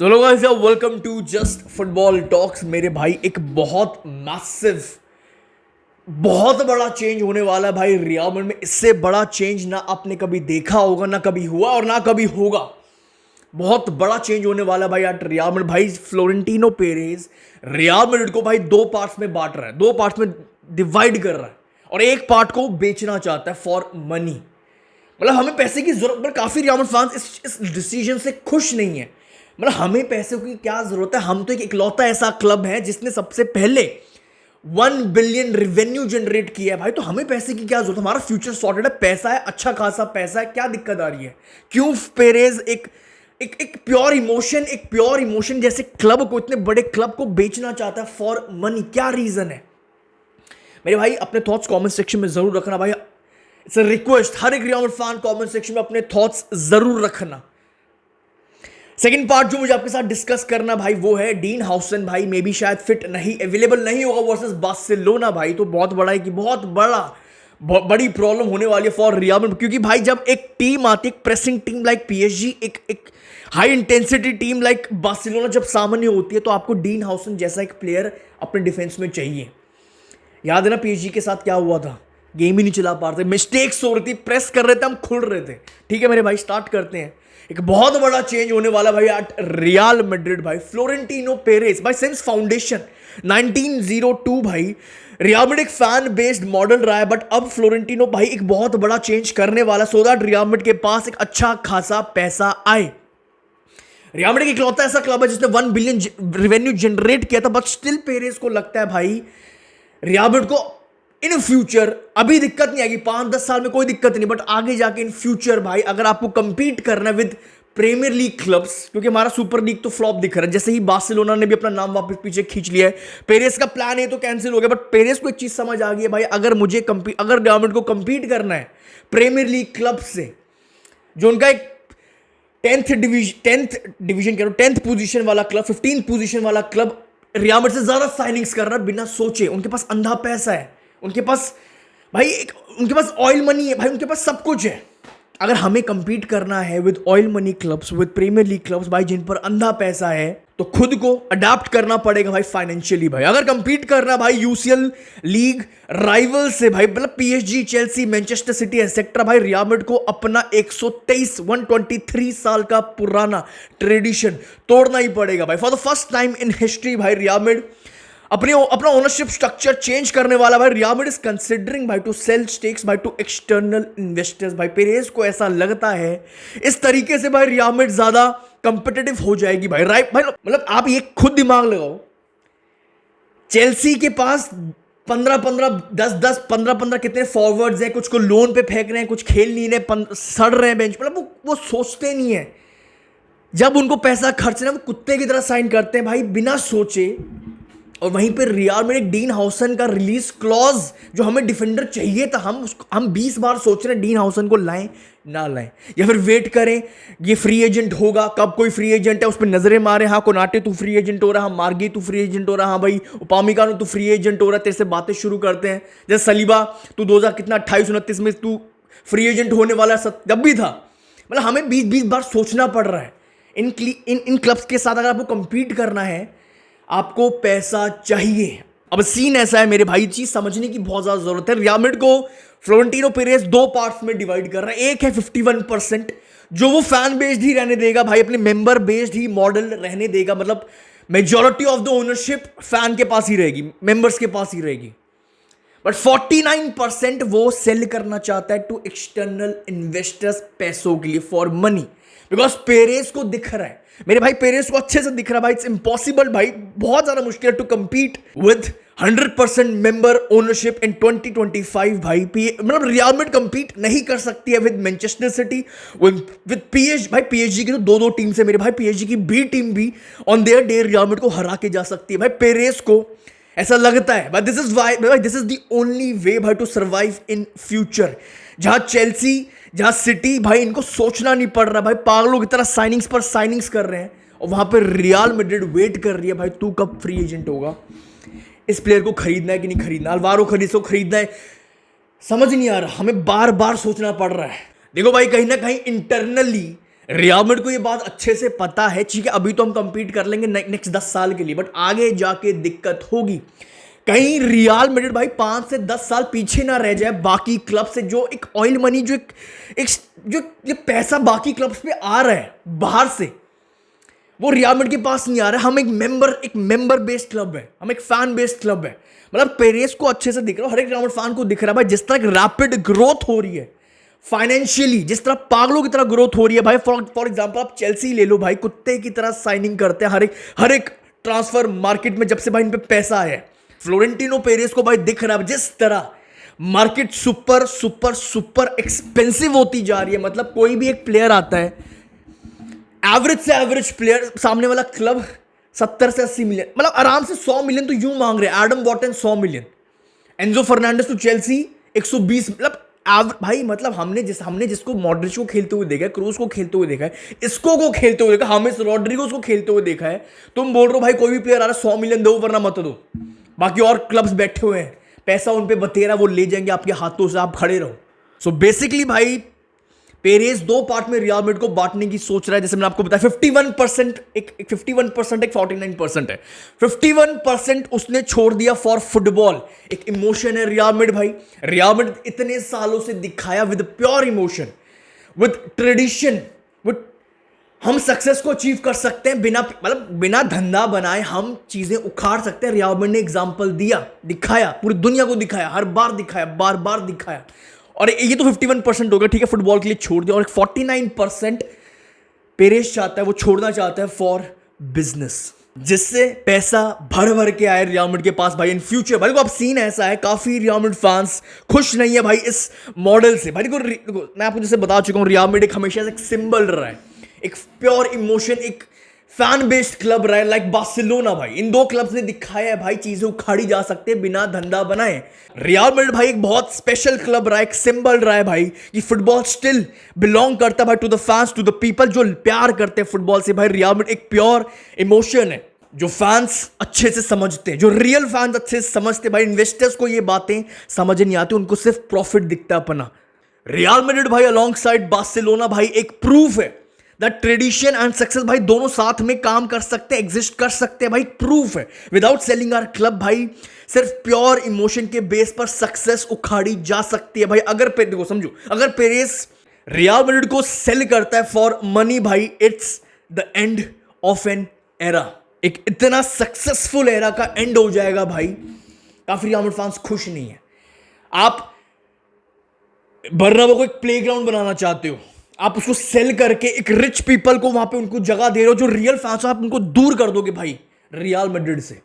सो लोग guys welcome to just football talks. मेरे भाई एक बहुत मैसिव बहुत बड़ा चेंज होने वाला है भाई रियल मैड्रिड में। इससे बड़ा चेंज ना आपने कभी देखा होगा, ना कभी हुआ और ना कभी होगा। बहुत बड़ा चेंज होने वाला है भाई आज रियल मैड्रिड। भाई फ्लोरेंटिनो पेरेज रियल मैड्रिड को भाई दो पार्ट्स में बांट रहा है, दो पार्ट्स में डिवाइड कर रहा है और एक पार्ट को बेचना चाहता है फॉर मनी। मतलब हमें पैसे की जरूरत, मतलब काफी रियल मैड्रिड फैंस इस डिसीजन से खुश नहीं है। मतलब हमें पैसे की क्या जरूरत है, हम तो एक इकलौता ऐसा क्लब है जिसने सबसे पहले 1 बिलियन रेवेन्यू जनरेट किया है भाई। तो हमें पैसे की क्या जरूरत है, हमारा फ्यूचर सॉर्टेड है, पैसा है, अच्छा खासा पैसा है, क्या दिक्कत आ रही है। क्यों पेरेज एक प्योर इमोशन जैसे क्लब को, इतने बड़े क्लब को बेचना चाहता है फॉर मनी? क्या रीजन है मेरे भाई? अपने थॉट्स कमेंट सेक्शन में जरूर रखना भाई। इट्स अ रिक्वेस्ट, हर एक Real Madrid fan comment section में अपने थॉट्स जरूर रखना। सेकंड पार्ट जो मुझे आपके साथ डिस्कस करना भाई वो है डीन हाउसन भाई मे बी शायद फिट नहीं, अवेलेबल नहीं होगा वर्सेस बार्सिलोना भाई। तो बहुत बड़ा है कि बहुत बड़ी प्रॉब्लम होने वाली है फॉर रियल मैड्रिड, क्योंकि भाई जब एक टीम आती है, एक प्रेसिंग टीम लाइक पीएसजी, एक high intensity team like Barcelona जब सामने होती है तो आपको डीन हाउसन जैसा एक प्लेयर अपने डिफेंस में चाहिए। याद है ना पीएसजी के साथ क्या हुआ था, गेम ही नहीं चला पा रहे थे, मिस्टेक्स हो रही थी, प्रेस कर रहे थे, हम खुल रहे थे। ठीक है मेरे भाई, स्टार्ट करते हैं। एक बहुत बड़ा चेंज होने वाला भाई एट रियल मैड्रिड भाई। फ्लोरेंटिनो पेरेज भाई सिंस फाउंडेशन 1902 भाई रियल मैड्रिड एक फैन बेस्ड मॉडल रहा है, बट अब फ्लोरेंटिनो भाई एक बहुत बड़ा चेंज करने वाला सो दैट रियल मैड्रिड के पास एक अच्छा खासा पैसा आए। रियल मैड्रिड इकलौता ऐसा क्लब है जिसने 1 बिलियन रेवेन्यू जनरेट किया था, बट स्टिल पेरेज को लगता है भाई रियल मैड्रिड को इन फ्यूचर अभी दिक्कत नहीं आएगी, 5-10 साल में कोई दिक्कत नहीं, बट आगे जाके इन फ्यूचर भाई अगर आपको कंपीट करना है विद प्रीमियर लीग क्लब्स, क्योंकि हमारा सुपर लीग तो फ्लॉप दिख रहा है, जैसे ही बार्सिलोना ने भी अपना नाम वापस पीछे खींच लिया है। पेरेस का प्लान ये तो कैंसिल हो गया, बट पेरेस को एक चीज समझ आ गई है भाई, अगर रियल मैड्रिड को कंपीट करना है प्रीमियर लीग क्लब से, जो उनका एक 10th पोजीशन वाला क्लब, 15th पोजीशन वाला क्लब रियल मैड्रिड से ज्यादा साइनिंग्स कर रहा है बिना सोचे। उनके पास अंधा पैसा है, उनके पास भाई उनके पास ऑयल मनी है भाई, उनके पास सब कुछ है। अगर हमें कंपीट करना है with oil money clubs, with premier league clubs भाई जिन पर अंधा पैसा है, तो खुद को अडेप्ट करना पड़ेगा भाई फाइनेंशियली भाई। अगर कंपीट करना भाई यूसीएल लीग राइवल से भाई, मतलब PSG, Chelsea, Manchester city etcetera भाई, रियल मैड्रिड को अपना 123 साल का पुराना ट्रेडिशन तोड़ना ही पड़ेगा भाई। For the first time in history भाई रियल मैड्रिड अपना ओनरशिप स्ट्रक्चर चेंज करने वाला भाई। रियल मैड्रिड इज कंसिडरिंग भाई टू सेल स्टेक्स भाई टू एक्सटर्नल इन्वेस्टर्स भाई। पेरेज को ऐसा लगता है इस तरीके से भाई रियल मैड्रिड ज्यादा कंपिटिटिव हो जाएगी भाई। राइट भाई, मतलब आप ये खुद दिमाग लगाओ, चेल्सी के पास 15 कितने फॉरवर्ड्स हैं, कुछ को लोन पे फेंक रहे हैं, कुछ खेल नहीं रहे, सड़ रहे हैं बेंच, मतलब वो सोचते नहीं है। जब उनको पैसा खर्चना, वो कुत्ते की तरह साइन करते हैं भाई बिना सोचे। और वहीं पे रियल मैड्रिड डीन हाउसन का रिलीज क्लॉज, जो हमें डिफेंडर चाहिए था, हम 20 बार सोच रहे हैं डीन हाउसन को लाएं ना लाएं, या फिर वेट करें ये फ्री एजेंट होगा, कब कोई फ्री एजेंट है उस पर नजरें मारे, हाँ कोनाटे तू फ्री एजेंट हो रहा, हाँ मार्गी तू फ्री एजेंट हो रहा, हाँ भाई उपामिकानो तू फ्री एजेंट हो रहा, तेरे से बातें शुरू करते हैं। जैसे सलीबा तू 2028-29 में तू फ्री एजेंट होने वाला जब भी था। मतलब हमें 20 बार सोचना पड़ रहा है। इन क्लब्स के साथ अगर आपको कंपीट करना है, आपको पैसा चाहिए। अब सीन ऐसा है मेरे भाई, चीज समझने की बहुत ज्यादा जरूरत है। रियल मैड्रिड को फ्लोरेंटिनो पेरेज दो पार्ट्स में डिवाइड कर रहा है। एक है 51% जो वो फैन बेस्ड ही रहने देगा भाई, अपने मेंबर बेस्ड ही मॉडल रहने देगा, मतलब majority of the ownership fan के पास ही रहेगी, मेंबर्स के पास ही रहेगी। बट 49% वो सेल करना चाहता है टू एक्सटर्नल इन्वेस्टर्स, पैसों के लिए, फॉर मनी। बिकॉज पेरेज को दिख रहा है मेरे भाई, पेरेज को अच्छे से दिख रहा है भाई, इट्स इम्पॉसिबल भाई, बहुत ज्यादा मुश्किल है to compete with 100% member ownership in 2025 भाई। मतलब रियल मैड्रिड कंपीट नहीं कर सकती है with Manchester city, with PSG भाई। पीएसजी की तो दो टीम्स है मेरे भाई, पीएसजी की बी टीम भी on their day real Madrid को हरा के जा सकती है भाई। पेरेज को ऐसा लगता है, but this is the only way भाई टू सर्वाइव इन फ्यूचर। जहां चेल्सी, जहां सिटी भाई, इनको सोचना नहीं पड़ रहा भाई, पागलों की तरह साइनिंग्स पर साइनिंग्स कर रहे हैं, और वहां पर रियल मैड्रिड वेट कर रही है भाई तू कब फ्री एजेंट होगा, इस प्लेयर को खरीदना है कि नहीं खरीदना, अल्वारो खरीदो खरीदना है, समझ नहीं आ रहा, हमें बार बार सोचना पड़ रहा है। देखो भाई, कहीं ना कहीं इंटरनली रियल मैड्रिड को ये बात अच्छे से पता है, ठीक है अभी तो हम कंपीट कर लेंगे नेक्स्ट 10 साल के लिए, बट आगे जाके दिक्कत होगी। कहीं रियल मैड्रिड भाई 5 से 10 साल पीछे ना रह जाए बाकी क्लब से। जो एक ऑयल मनी, जो एक जो पैसा बाकी क्लब्स पे आ रहा है बाहर से, वो रियल मैड्रिड के पास नहीं आ रहा है। हम एक मेंबर बेस्ड क्लब है, हम एक फैन बेस्ड क्लब है। मतलब पेरेस को अच्छे से दिख रहा है, हर एक रियल मैड्रिड फैन को दिख रहा है भाई, जिस तरह रैपिड ग्रोथ हो रही है फाइनेंशियली, जिस तरह पागलों की तरह ग्रोथ हो रही है भाई। फॉर एग्जांपल आप चेल्सी ले लो भाई, कुत्ते की तरह साइनिंग करते हैं हर एक ट्रांसफर मार्केट में, जब से भाई इन पे पैसा आया है। फ्लोरेंटिनो पेरेस को भाई दिख रहा है जिस तरह market super super super expensive होती जा रही है। मतलब कोई भी एक प्लेयर आता है, एवरेज से एवरेज प्लेयर, सामने वाला क्लब 70 से 80 मिलियन, मतलब आराम से 100 मिलियन तो यूं मांग रहे हैं। Adam Wharton 100 million, Enzo Fernandez to Chelsea 120, मतलब भाई मतलब हमने जिसको मॉड्रिच को खेलते हुए देखा है, क्रूज को खेलते हुए देखा है, इसको को खेलते हुए देखा, हमें रॉड्रिगोस को खेलते हुए देखा है। तुम बोल रहे हो भाई कोई भी प्लेयर आ रहा है 100 मिलियन दो वरना मत दो। बाकी और क्लब्स बैठे हुए हैं, पैसा उन पे बतेरा, वो ले जाएंगे आपके हाथों से, आप खड़े रहो। सो बेसिकली भाई पेरेस 2 पार्ट में रियल मैड्रिड को बांटने की सोच रहा है। जैसे मैंने आपको बताया 51% एक 51% एक 49% है। 51% उसने छोड़ दिया फॉर फुटबॉल। एक इमोशन है रियल मैड्रिड भाई। रियल मैड्रिड इतने सालों से दिखाया with pure emotion, with tradition, with हम सक्सेस को अचीव कर सकते हैं बिना धंधा बनाए हम चीजें उखाड़ सकते हैं। रियल मैड्रिड ने एग्जांपल दिया, दिखाया, पूरी दुनिया को दिखाया, हर बार दिखाया, बार बार दिखाया। और ये तो 51% हो गया, ठीक है, फुटबॉल के लिए छोड़ दिया। और 49% पेरेस चाहता है, वो छोड़ना चाहता है फॉर बिजनेस, जिससे पैसा भर भर के आए रियल मैड्रिड के पास भाई इन फ्यूचर। भाई को अब सीन ऐसा है, काफी रियल मैड्रिड फैंस खुश नहीं है भाई इस मॉडल से। भाई देखो मैं आपको जैसे बता चुका हूँ, रियल मैड्रिड हमेशा एक सिंबल रहा है, एक प्योर इमोशन, एक फैन बेस्ड क्लब रहा है, लाइक बार्सिलोना। भाई इन 2 क्लब्स ने दिखाया है भाई चीजें उखाड़ी जा सकते हैं बिना धंधा बनाए। रियल मैड्रिड भाई एक बहुत स्पेशल क्लब रहा है, एक सिंबल रहा है भाई कि फुटबॉल स्टिल बिलोंग करता है भाई to the fans, to the people जो प्यार करते हैं फुटबॉल से। भाई रियल मैड्रिड एक प्योर इमोशन है जो फैंस अच्छे से समझते हैं, जो रियल फैंस अच्छे से समझते हैं। भाई इन्वेस्टर्स को ये बातें समझ नहीं आती, उनको सिर्फ प्रॉफिट दिखता है अपना। रियल मैड्रिड भाई अलॉन्ग साइड बार्सिलोना भाई एक प्रूफ है दैट ट्रेडिशन एंड सक्सेस भाई दोनों साथ में काम कर सकते हैं, एग्जिस्ट कर सकते हैं भाई। प्रूफ है विदाउट सेलिंग आवर क्लब भाई, सिर्फ प्योर इमोशन के बेस पर सक्सेस उखाड़ी जा सकती है भाई। अगर देखो समझो, अगर पेरेस रियल मैड्रिड को सेल करता है फॉर मनी भाई, it's the end of an era. एक इतना सक्सेसफुल एरा का एंड हो जाएगा भाई। काफी रियल मैड्रिड फैंस खुश नहीं है। आप बर्नाब्यू को एक प्लेग्राउंड बनाना चाहते हो, आप उसको सेल करके एक रिच पीपल को वहां पे उनको जगह दे रहे हो, जो रियल फैंस आप उनको दूर कर दोगे भाई रियल मैड्रिड से।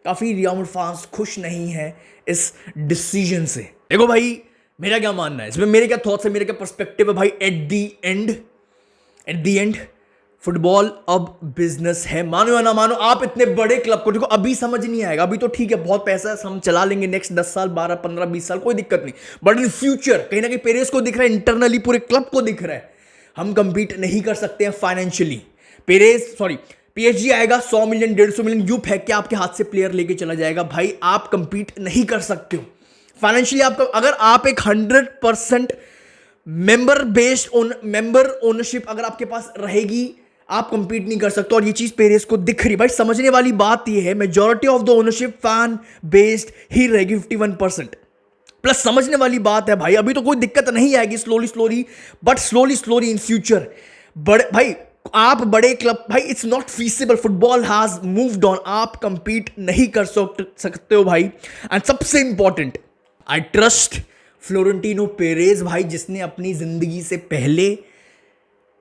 काफी रियल मैड्रिड फैंस खुश नहीं है इस डिसीजन से। देखो भाई मेरा क्या मानना है इसमें, मेरे क्या थॉट्स है, मेरे क्या पर्सपेक्टिव है भाई। एट द एंड फुटबॉल अब बिजनेस है, मानो या ना मानो। आप इतने बड़े क्लब को, देखो अभी समझ नहीं आएगा, अभी तो ठीक है बहुत पैसा है, हम चला लेंगे नेक्स्ट 10 साल 12 15 20 साल, कोई दिक्कत नहीं। बट इन फ्यूचर कहीं ना कहीं पेरेस को दिख रहा है, इंटरनली पूरे क्लब को दिख रहा है हम कंपीट नहीं कर सकते हैं फाइनेंशियली। पीएसजी आएगा 100 मिलियन 150 मिलियन यू फेंक के आपके हाथ से प्लेयर लेके चला जाएगा भाई, आप कंपीट नहीं कर सकते हो फाइनेंशियली। आपका अगर आप एक 100% मेंबर ओनरशिप अगर आपके पास रहेगी, आप कंपीट नहीं कर सकते। और ये चीज पेरेस को दिख रही भाई। समझने वाली बात ये है, majority of the ownership fan based ही रहेगी 51%। प्लस समझने वाली बात है भाई, अभी तो कोई दिक्कत नहीं आएगी, स्लोली इन फ्यूचर बड़े भाई आप बड़े क्लब भाई, it's not feasible, football has moved on, आप कंपीट नहीं कर सकते हो भाई। एंड सबसे important, I trust Florentino Perez भाई, जिसने अपनी जिंदगी से पहले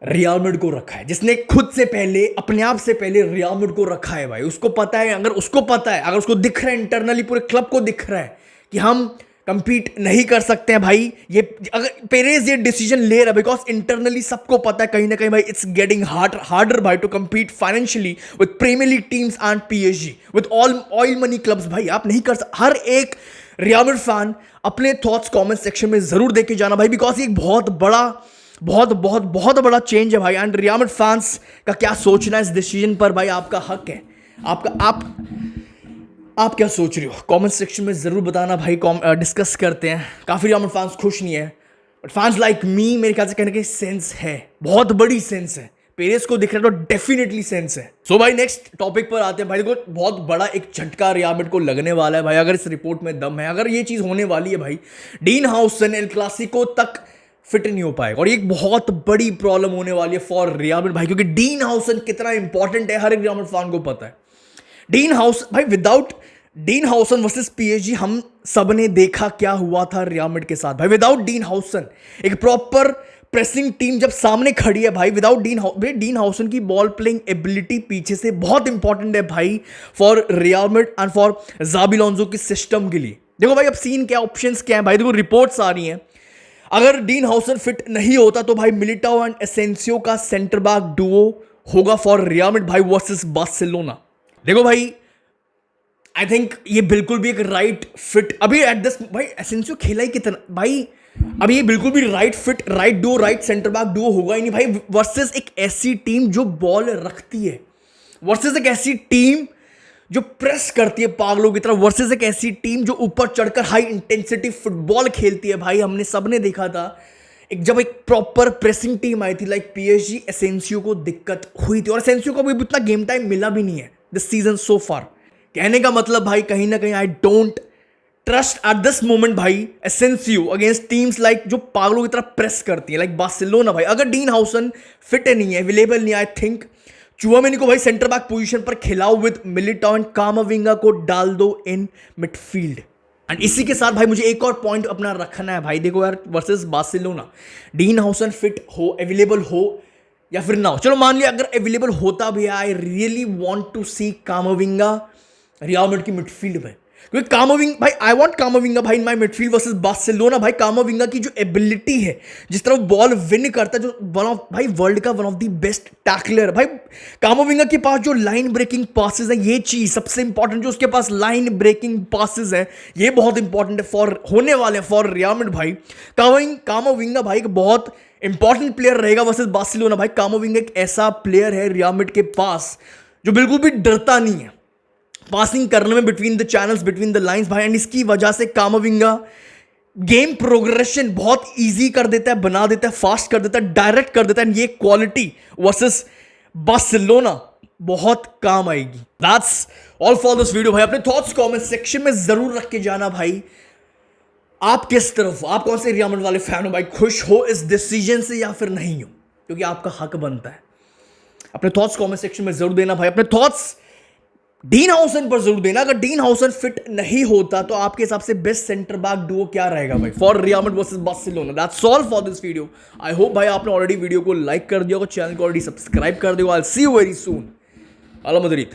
रियल मैड्रिड को रखा है, जिसने खुद से पहले, अपने आप से पहले रियल मैड्रिड को रखा है भाई। उसको पता है, अगर उसको दिख रहा है इंटरनली, पूरे क्लब को दिख रहा है कि हम कंपीट नहीं कर सकते हैं भाई, ये अगर पेरेस ये डिसीजन ले रहा है, बिकॉज इंटरनली सबको पता है कहीं ना कहीं भाई इट्स गेटिंग हार्डर भाई to compete financially with premier league teams and PSG with all oil money clubs भाई। आप नहीं कर सकते। हर एक रियल मैड्रिड फैन अपने थॉट्स कमेंट सेक्शन में जरूर देके जाना भाई, बिकॉज ये बहुत बड़ा चेंज है भाई। एंड रियल मैड्रिड फैंस का क्या सोचना है इस डिसीजन पर भाई, आपका हक है। आप क्या सोच रहे हो कमेंट सेक्शन में जरूर बताना भाई, डिस्कस करते हैं। काफी रियल मैड्रिड फैंस खुश नहीं है, बट फैंस लाइक मी, मेरे ख्याल से कहने की सेंस है, बहुत बड़ी सेंस है। पेरेस को दिख रहा है तो डेफिनेटली सेंस है। सो भाई नेक्स्ट टॉपिक पर आते हैं भाई। देखो बहुत बड़ा एक झटका रियल मैड्रिड को लगने वाला है भाई, अगर इस रिपोर्ट में दम है, अगर ये चीज होने वाली है भाई, डीन हाउसन एल क्लासिको तक फिट नहीं हो पाएगा और ये एक बहुत बड़ी प्रॉब्लम होने वाली है फॉर रियल मैड्रिड भाई, क्योंकि डीन हाउसन कितना इंपॉर्टेंट है हर एक रियल मैड्रिड फैन को पता है। डीन हाउस भाई, विदाउट डीन हाउसन वर्सेस पीएसजी हम सबने देखा क्या हुआ था रियल मैड्रिड के साथ भाई। विदाउट डीन हाउसन एक प्रॉपर प्रेसिंग टीम जब सामने खड़ी है भाई, विदाउट डीन हाउसन की बॉल प्लेइंग एबिलिटी पीछे से बहुत इंपॉर्टेंट है भाई for Real Madrid and for Xabi Alonso की सिस्टम के लिए। देखो भाई अब सीन क्या, ऑप्शंस क्या है भाई, देखो रिपोर्ट्स आ रही हैं, अगर डीन हाउसन फिट नहीं होता तो भाई मिलिटाओ एंड एसेंसियो का सेंटर बैक डुओ होगा फॉर रियल मैड्रिड भाई वर्सेस बार्सिलोना। देखो भाई आई थिंक ये बिल्कुल भी एक राइट फिट अभी एट दिस भाई, एसेंसियो खेला ही कितना भाई, अब ये बिल्कुल भी right fit, right Duo, right centre back Duo होगा ही नहीं भाई वर्सेस एक ऐसी टीम जो बॉल रखती है, वर्सेस एक ऐसी टीम जो प्रेस करती है पागलों की तरह, वर्सेस एक ऐसी टीम जो ऊपर चढ़कर हाई इंटेंसिटी फुटबॉल खेलती है भाई। हमने सबने देखा था जब एक प्रॉपर प्रेसिंग टीम आई थी लाइक पीएसजी, एसेंसियो को दिक्कत हुई थी और एसेंसियो को अभी उतना गेम टाइम मिला भी नहीं है दिस सीजन सो फार। कहने का मतलब भाई कहीं ना कहीं I don't trust at this moment भाई एसेंसियो अगेंस्ट टीम्स लाइक जो पागलों की तरह प्रेस करती है लाइक बार्सिलोना भाई। अगर डीन हाउसन फिट नहीं है, अवेलेबल नहीं, आई थिंक चुआमेनी को भाई सेंटर बैक पोजीशन पर खिलाओ विद मिलिटाओ एंड कामाविंगा को डाल दो इन मिडफील्ड। एंड इसी के साथ भाई मुझे एक और पॉइंट अपना रखना है भाई, देखो यार वर्सेस बार्सिलोना डीन हाउसन फिट हो, अवेलेबल हो या फिर ना हो, चलो मान लिया अगर अवेलेबल होता भी, I really want to see Camavinga Real Madrid की मिडफील्ड में, क्योंकि कामाविंगा भाई, आई वांट कामाविंगा भाई in my midfield versus Barcelona भाई। कामाविंगा की जो एबिलिटी है, जिस तरह बॉल विन करता है, जो वन ऑफ भाई वर्ल्ड का वन ऑफ द बेस्ट टैकलर भाई, कामाविंगा के पास जो लाइन ब्रेकिंग पासेस है, ये चीज सबसे इंपॉर्टेंट, जो उसके पास लाइन ब्रेकिंग पासेस है ये बहुत इंपॉर्टेंट है फॉर होने वाले फॉर रियल मैड्रिड भाई। कामाविंगा भाई एक बहुत इंपॉर्टेंट प्लेयर रहेगा वर्सेस बार्सिलोना भाई। कामाविंगा एक ऐसा प्लेयर है रियल मैड्रिड के पास जो बिल्कुल भी डरता नहीं है पासिंग करने में between the channels, between the lines भाई, एंड इसकी वजह से कामाविंगा गेम प्रोग्रेशन बहुत इजी कर देता है, बना देता है, फास्ट कर देता है, डायरेक्ट कर देता है, एंड ये क्वालिटी वर्सेस बार्सिलोना बहुत काम आएगी। That's all for this video भाई। अपने थॉट्स कमेंट सेक्शन में जरूर रख के जाना भाई, आप किस तरफ, आप कौन से रियल मैड्रिड वाले फैन हो भाई, खुश हो इस डिसीजन से या फिर नहीं हो, क्योंकि आपका हक बनता है। अपने थॉट्स कमेंट सेक्शन में जरूर देना भाई, अपने थॉट्स डीन हाउसन पर जरूर देना। अगर डीन हाउसन फिट नहीं होता तो आपके हिसाब से बेस्ट सेंटर बैक डुओ क्या रहेगा भाई for Real Madrid versus Barcelona. That's all for this video. I hope भाई आपने ऑलरेडी वीडियो को लाइक कर दिया होगा, चैनल को ऑलरेडी सब्सक्राइब कर दिया होगा। I will see you very soon. अला मदरीद।